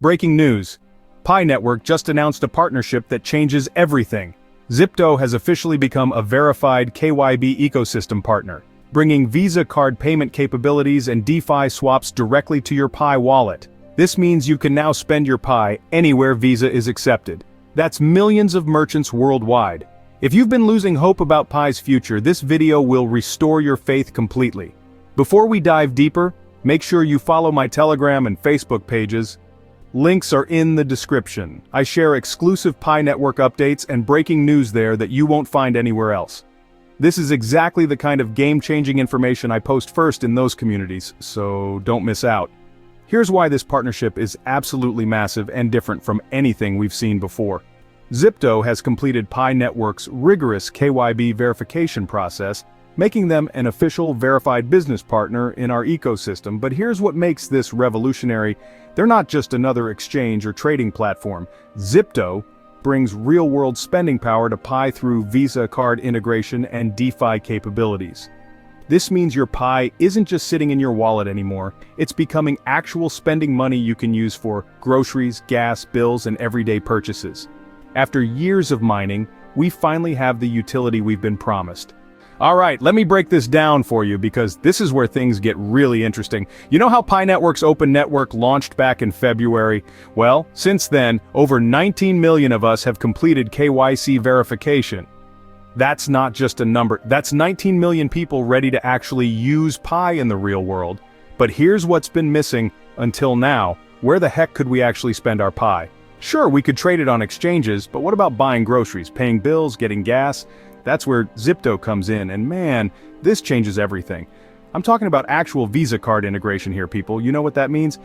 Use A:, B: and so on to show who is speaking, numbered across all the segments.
A: Breaking news. Pi Network just announced a partnership that changes everything. Zypto has officially become a verified KYB ecosystem partner, bringing Visa card payment capabilities and DeFi swaps directly to your Pi wallet. This means you can now spend your Pi anywhere Visa is accepted. That's millions of merchants worldwide. If you've been losing hope about Pi's future, this video will restore your faith completely. Before we dive deeper, make sure you follow my Telegram and Facebook pages. Links are in the description. I share exclusive Pi Network updates and breaking news there that you won't find anywhere else. This is exactly the kind of game-changing information I post first in those communities, so don't miss out. Here's why this partnership is absolutely massive and different from anything we've seen before. Zypto has completed Pi Network's rigorous KYB verification process, making them an official verified business partner in our ecosystem. But here's what makes this revolutionary. They're not just another exchange or trading platform. Zypto brings real-world spending power to Pi through Visa card integration and DeFi capabilities. This means your Pi isn't just sitting in your wallet anymore, it's becoming actual spending money you can use for groceries, gas, bills, and everyday purchases. After years of mining, we finally have the utility we've been promised. Alright, let me break this down for you because this is where things get really interesting. You know how Pi Network's open network launched back in February? Well, since then, over 19 million of us have completed KYC verification. That's not just a number, that's 19 million people ready to actually use Pi in the real world. But here's what's been missing until now. Where the heck could we actually spend our Pi? Sure, we could trade it on exchanges, but what about buying groceries, paying bills, getting gas? That's where Zypto comes in, and man, this changes everything. I'm talking about actual Visa card integration here, people. You know what that means?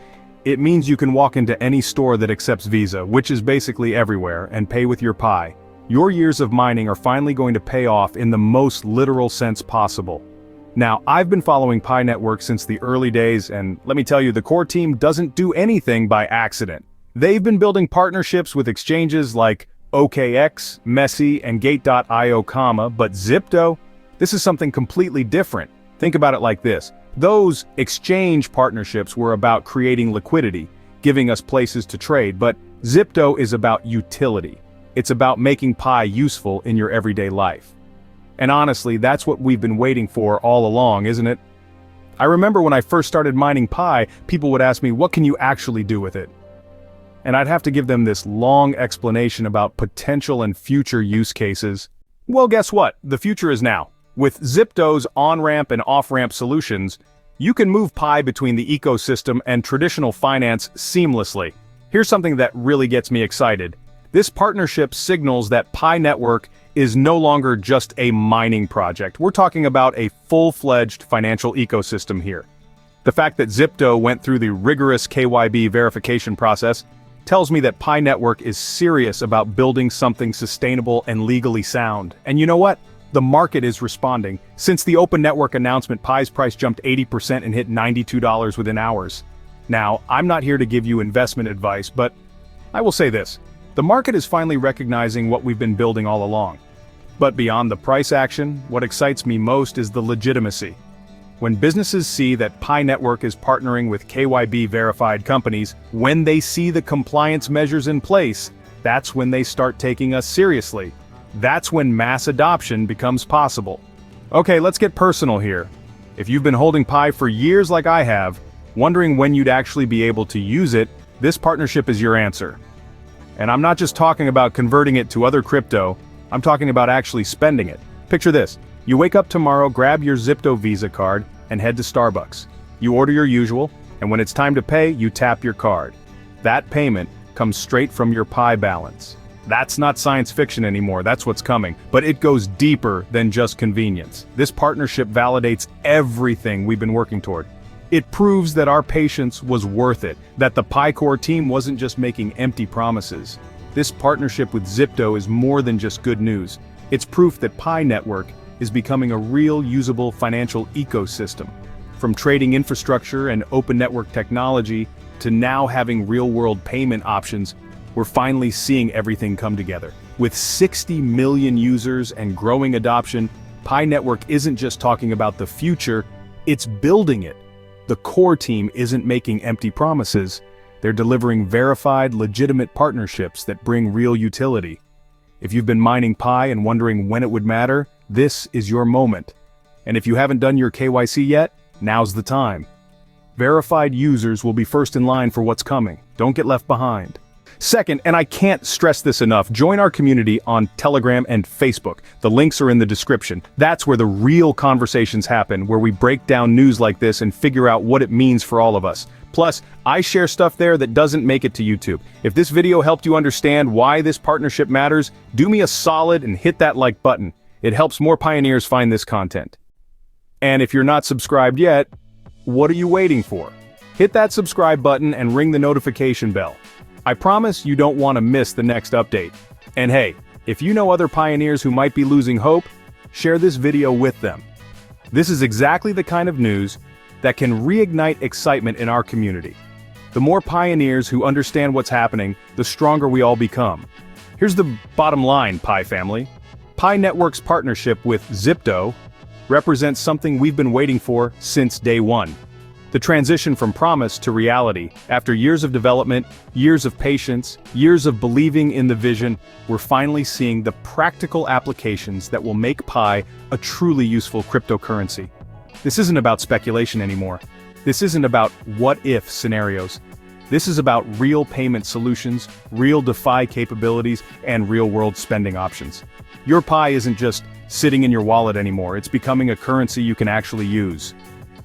A: It means you can walk into any store that accepts Visa, which is basically everywhere, and pay with your Pi. Your years of mining are finally going to pay off in the most literal sense possible. Now, I've been following Pi Network since the early days, and let me tell you, the core team doesn't do anything by accident. They've been building partnerships with exchanges like OKX, Messi, and Gate.io, but Zypto? This is something completely different. Think about it like this. Those exchange partnerships were about creating liquidity, giving us places to trade, but Zypto is about utility. It's about making Pi useful in your everyday life. And honestly, that's what we've been waiting for all along, isn't it? I remember when I first started mining Pi, people would ask me, what can you actually do with it? And I'd have to give them this long explanation about potential and future use cases. Well, guess what? The future is now. With Zypto's on-ramp and off-ramp solutions, you can move Pi between the ecosystem and traditional finance seamlessly. Here's something that really gets me excited. This partnership signals that Pi Network is no longer just a mining project. We're talking about a full-fledged financial ecosystem here. The fact that Zypto went through the rigorous KYB verification process tells me that Pi Network is serious about building something sustainable and legally sound. And you know what? The market is responding. Since the open network announcement, Pi's price jumped 80% and hit $92 within hours. Now, I'm not here to give you investment advice, but I will say this. The market is finally recognizing what we've been building all along. But beyond the price action, what excites me most is the legitimacy. When businesses see that Pi Network is partnering with KYB-verified companies, when they see the compliance measures in place, that's when they start taking us seriously. That's when mass adoption becomes possible. Okay, let's get personal here. If you've been holding Pi for years like I have, wondering when you'd actually be able to use it, this partnership is your answer. And I'm not just talking about converting it to other crypto, I'm talking about actually spending it. Picture this. You wake up tomorrow, grab your Zypto Visa card, and head to Starbucks. You order your usual, and when it's time to pay, you tap your card. That payment comes straight from your Pi balance. That's not science fiction anymore, that's what's coming. But it goes deeper than just convenience. This partnership validates everything we've been working toward. It proves that our patience was worth it, that the Pi core team wasn't just making empty promises. This partnership with Zypto is more than just good news. It's proof that Pi Network is becoming a real usable financial ecosystem. From trading infrastructure and open network technology to now having real-world payment options, we're finally seeing everything come together. With 60 million users and growing adoption, Pi Network isn't just talking about the future, it's building it. The core team isn't making empty promises. They're delivering verified, legitimate partnerships that bring real utility. If you've been mining Pi and wondering when it would matter, this is your moment. And if you haven't done your KYC yet, now's the time. Verified users will be first in line for what's coming. Don't get left behind. Second, and I can't stress this enough, join our community on Telegram and Facebook. The links are in the description. That's where the real conversations happen, where we break down news like this and figure out what it means for all of us. Plus, I share stuff there that doesn't make it to YouTube. If this video helped you understand why this partnership matters, do me a solid and hit that like button. It helps more pioneers find this content. And if you're not subscribed yet, what are you waiting for? Hit that subscribe button and ring the notification bell. I promise you don't want to miss the next update. And hey, if you know other pioneers who might be losing hope, share this video with them. This is exactly the kind of news that can reignite excitement in our community. The more pioneers who understand what's happening, the stronger we all become. Here's the bottom line, Pi family. Pi Network's partnership with Zypto represents something we've been waiting for since day one. The transition from promise to reality. After years of development, years of patience, years of believing in the vision, we're finally seeing the practical applications that will make Pi a truly useful cryptocurrency. This isn't about speculation anymore. This isn't about what-if scenarios. This is about real payment solutions, real DeFi capabilities, and real-world spending options. Your Pi isn't just sitting in your wallet anymore, it's becoming a currency you can actually use.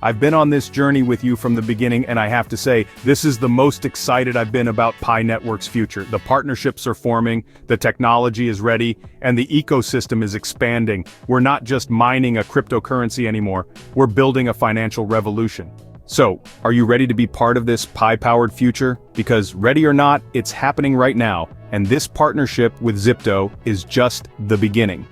A: I've been on this journey with you from the beginning, and I have to say, this is the most excited I've been about Pi Network's future. The partnerships are forming, the technology is ready, and the ecosystem is expanding. We're not just mining a cryptocurrency anymore, we're building a financial revolution. So, are you ready to be part of this Pi-powered future? Because ready or not, it's happening right now, and this partnership with Zypto is just the beginning.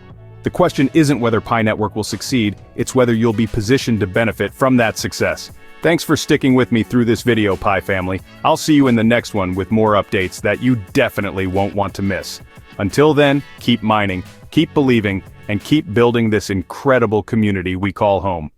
A: The question isn't whether Pi Network will succeed, it's whether you'll be positioned to benefit from that success. Thanks for sticking with me through this video, Pi family. I'll see you in the next one with more updates that you definitely won't want to miss. Until then, keep mining, keep believing, and keep building this incredible community we call home.